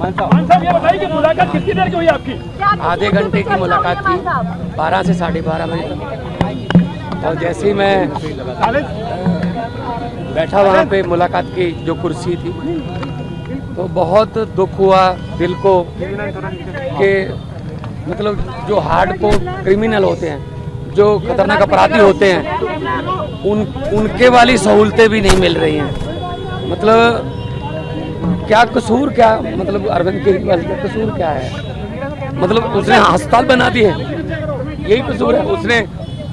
साहब ये बताइए कि मुलाकात कितनी देर की हुई आपकी? आधे घंटे की मुलाकात की, 12 से 12:30 बजे तक। और जैसे ही मैं बैठा वहाँ पे मुलाकात की जो कुर्सी थी, तो बहुत दुख हुआ दिल को कि मतलब जो हार्डकोर क्रिमिनल होते हैं, जो खतरनाक अपराधी होते हैं, उनके वाली सहूलतें भी नहीं मिल रही हैं। मतलब क्या कसूर, क्या मतलब अरविंद केजरीवाल का कसूर क्या है? मतलब उसने अस्पताल बना दिए, यही कसूर है। उसने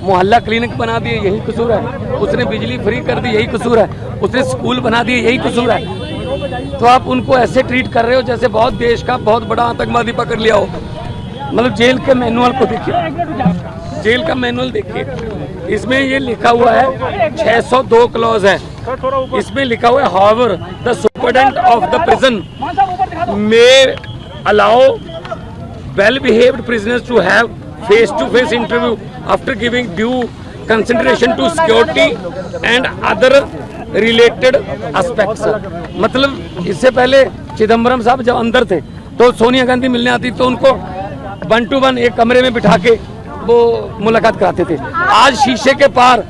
मोहल्ला क्लिनिक बना दिए, यही कसूर है। उसने बिजली फ्री कर दी, यही कसूर है। उसने स्कूल बना दिए, यही कसूर है। तो आप उनको ऐसे ट्रीट कर रहे हो जैसे बहुत देश का बहुत बड़ा आतंकवादी पकड़ लिया हो। मतलब जेल के मैनुअल को देखिए, जेल का मैनुअल देखिए, इसमें ये लिखा हुआ है 602 क्लॉज है। इसमें लिखा हुआ है however the superintendent of the prison may allow well behaved prisoners to have face to face interview after giving due consideration to security and other related aspects. मतलब इससे पहले चिदम्बरम साहब जब अंदर थे तो सोनिया गांधी मिलने आती तो उनको 1 to 1 एक कमरे में बिठा के वो मुलाकात कराते थे। आज शीशे के पार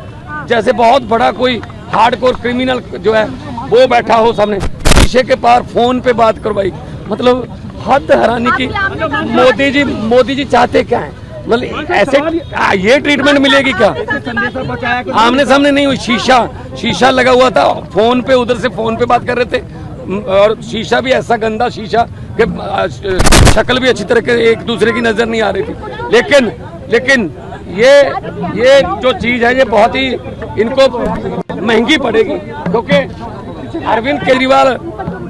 जैसे बहुत बड़ा कोई हार्डकोर क्रिमिनल जो है वो बैठा हो सामने, शीशे के पार फोन पे बात करवाई। मतलब हद हैरानी की। मोदी जी चाहते क्या है? मतलब ऐसे ये ट्रीटमेंट मिलेगी क्या? आमने सामने नहीं हुई, शीशा लगा हुआ था, फोन पे उधर से फोन पे बात कर रहे थे, और शीशा भी ऐसा गंदा शीशा कि शक्ल भी अच्छी तरह के एक दूसरे की नजर नहीं आ रही थी। लेकिन ये जो चीज है ये बहुत ही इनको महंगी पड़ेगी, क्योंकि अरविंद केजरीवाल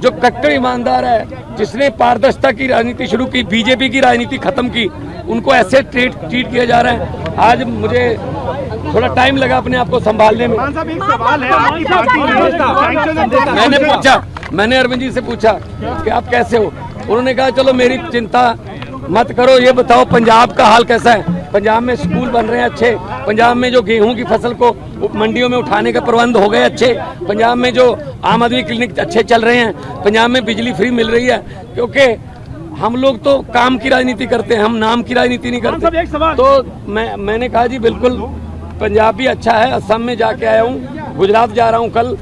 जो कट्टर ईमानदार है, जिसने पारदर्शिता की राजनीति शुरू की, बीजेपी की राजनीति खत्म की, उनको ऐसे ट्रीट किया जा रहा है। आज मुझे थोड़ा टाइम लगा अपने आप को संभालने में। मैंने अरविंद जी से पूछा कि आप कैसे हो? उन्होंने कहा चलो मेरी चिंता मत करो, ये बताओ पंजाब का हाल कैसा है? पंजाब में स्कूल बन रहे हैं अच्छे, पंजाब में जो गेहूं की फसल को मंडियों में उठाने का प्रबंध हो गए अच्छे, पंजाब में जो आम आदमी क्लिनिक अच्छे चल रहे हैं, पंजाब में बिजली फ्री मिल रही है। क्योंकि हम लोग तो काम की राजनीति करते हैं, हम नाम की राजनीति नहीं करते। तो मैंने कहा जी बिल्कुल पंजाब भी अच्छा है। असम में जाके आया हूँ, गुजरात जा रहा हूँ, कल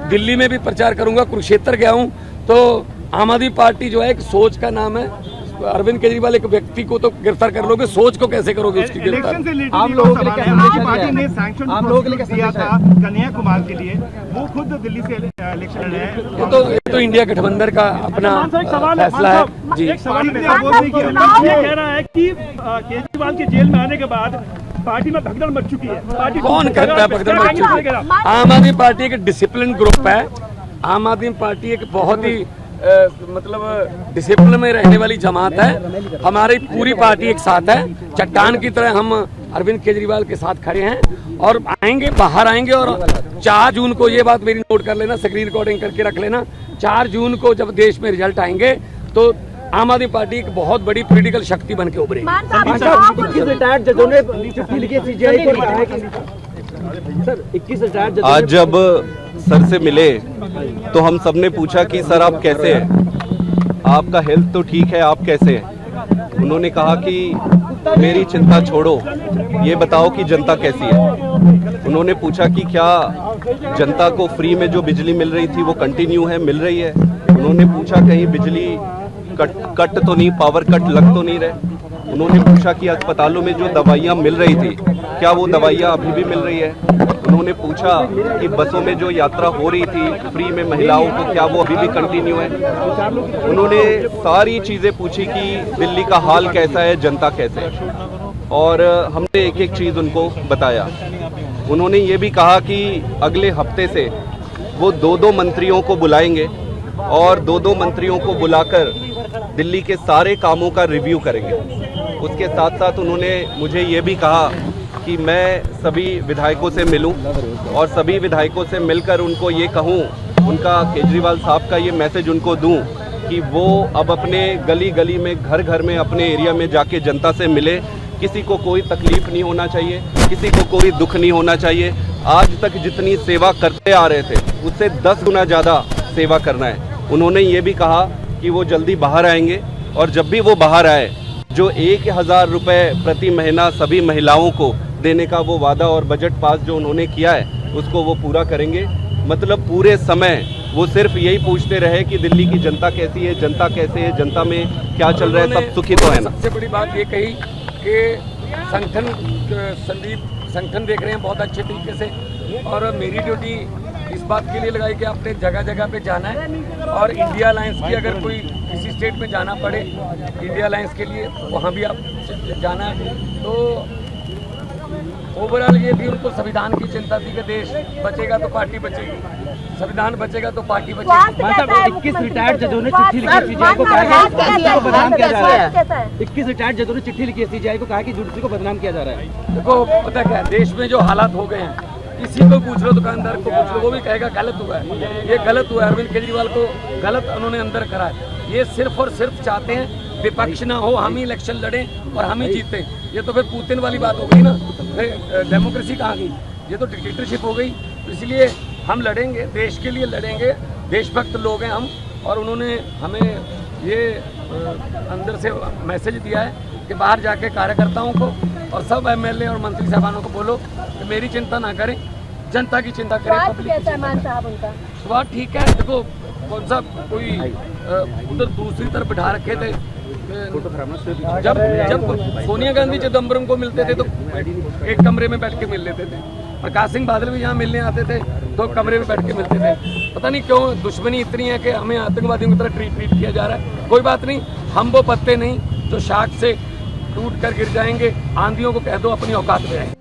दिल्ली में भी प्रचार करूंगा, कुरुक्षेत्र गया हूँ। तो आम आदमी पार्टी जो है एक सोच का नाम है। अरविंद केजरीवाल एक व्यक्ति को तो गिरफ्तार कर लोगे, सोच को कैसे करोगे उसकी गिरफ्तार? आम लोगों के लिए पार्टी ने सैंक्शन दिया था कन्हैया कुमार के लिए, वो खुद दिल्ली से इलेक्शन लड़े हैं। ये तो इंडिया गठबंधन का अपना फैसला है जी। एक सवाल कह रहा है कि केजरीवाल के जेल में आने के बाद पार्टी में भगदड़ मच चुकी है। पार्टी कौन कहता है भगदड़ मच चुकी है? आम आदमी पार्टी एक डिसिप्लिन ग्रुप है। आम आदमी पार्टी एक बहुत ही मतलब डिसिप्लिन में रहने वाली जमात है। हमारी पूरी पार्टी एक साथ है, चट्टान की तरह हम अरविंद केजरीवाल के साथ खड़े हैं और आएंगे, बाहर आएंगे। और 4 जून को, ये बात मेरी नोट कर लेना, स्क्रीन रिकॉर्डिंग करके रख लेना, 4 जून को जब देश में रिजल्ट आएंगे तो आम आदमी पार्टी एक बहुत बड़ी पॉलिटिकल शक्ति बन के उभरेगी। आज जब सर से मिले तो हम सबने पूछा कि सर आप कैसे हैं, आपका हेल्थ तो ठीक है, आप कैसे हैं? उन्होंने कहा कि मेरी चिंता छोड़ो, ये बताओ कि जनता कैसी है। उन्होंने पूछा कि क्या जनता को फ्री में जो बिजली मिल रही थी वो कंटिन्यू है, मिल रही है? उन्होंने पूछा कहीं बिजली कट तो नहीं, पावर कट लग तो नहीं रहे? उन्होंने पूछा कि अस्पतालों में जो दवाइयाँ मिल रही थी क्या वो दवाइयाँ अभी भी मिल रही है? उन्होंने पूछा कि बसों में जो यात्रा हो रही थी फ्री में महिलाओं को, क्या वो अभी भी कंटिन्यू है? उन्होंने सारी चीज़ें पूछी कि दिल्ली का हाल कैसा है, जनता कैसे है, और हमने एक एक चीज़ उनको बताया। उन्होंने ये भी कहा कि अगले हफ्ते से वो 2-2 मंत्रियों को बुलाएंगे और 2-2 मंत्रियों को बुलाकर दिल्ली के सारे कामों का रिव्यू करेंगे। उसके साथ साथ उन्होंने मुझे ये भी कहा कि मैं सभी विधायकों से मिलूं और सभी विधायकों से मिलकर उनको ये कहूं, उनका केजरीवाल साहब का ये मैसेज उनको दूं कि वो अब अपने गली गली में, घर घर में, अपने एरिया में जाके जनता से मिले। किसी को कोई तकलीफ नहीं होना चाहिए, किसी को कोई दुख नहीं होना चाहिए। आज तक जितनी सेवा करते आ रहे थे उससे 10 गुना ज़्यादा सेवा करना है। उन्होंने ये भी कहा कि वो जल्दी बाहर आएंगे, और जब भी वो बाहर आए जो 1000 रुपये प्रति महीना सभी महिलाओं को देने का वो वादा और बजट पास जो उन्होंने किया है उसको वो पूरा करेंगे। मतलब पूरे समय वो सिर्फ यही पूछते रहे कि दिल्ली की जनता कैसी है, जनता कैसे है, जनता में क्या चल रहा है, सब सुखी तो है ना। सबसे बड़ी बात ये कही कि संगठन देख रहे हैं बहुत अच्छे तरीके से, और मेरी ड्यूटी इस बात के लिए लगाई कि आपने जगह जगह पे जाना है, और इंडिया अलायंस की अगर कोई किसी स्टेट में जाना पड़े इंडिया अलायंस के लिए वहाँ भी आप जाना है। तो ओवरऑल ये भी उनको संविधान की चिंता थी कि देश बचेगा तो पार्टी बचेगी, संविधान बचेगा तो पार्टी बचेगी। 21 रिटायर्ड जजों ने चिट्ठी लिखी सीजीआई को कहा कि जुडिशरी को बदनाम किया जा रहा है। 21 रिटायर्ड जजों ने चिट्ठी लिखी सीजीआई को कहा कि जुडिशरी को बदनाम किया जा रहा है। देखो पता क्या है, देश में जो हालात हो गए हैं, किसी को पूछ लो, दुकानदार को पूछ लो, वो भी कहेगा गलत हुआ है, ये गलत हुआ है। अरविंद केजरीवाल को गलत उन्होंने अंदर करा है। ये सिर्फ और सिर्फ चाहते हैं विपक्ष ना हो, हम ही इलेक्शन लड़ें और हम ही जीतें। ये तो फिर पुतिन वाली बात हो गई ना, फिर डेमोक्रेसी कहाँ गई, ये तो डिक्टेटरशिप हो गई। तो इसलिए हम लड़ेंगे, देश के लिए लड़ेंगे, देशभक्त लोग हैं हम, और उन्होंने हमें ये अंदर से मैसेज दिया है कि बाहर जाके कार्यकर्ताओं को और सब एमएलए और मंत्री साहबानों को बोलो कि मेरी चिंता ना करें, जनता की चिंता करें। स्वास्थ्य ठीक है। देखो कौन सा कोई उधर दूसरी तरफ बिठा रखे थे, जब सोनिया गांधी चिदम्बरम को मिलते थे तो एक कमरे में बैठ के मिल लेते थे, प्रकाश सिंह बादल भी यहाँ मिलने आते थे तो कमरे में बैठ के मिलते थे। पता नहीं क्यों दुश्मनी इतनी है कि हमें आतंकवादियों की तरह ट्रीट किया जा रहा है। कोई बात नहीं, हम वो पत्ते नहीं जो शाख से टूट कर गिर जाएंगे। आंधियों को कह दो अपनी औकात में आए।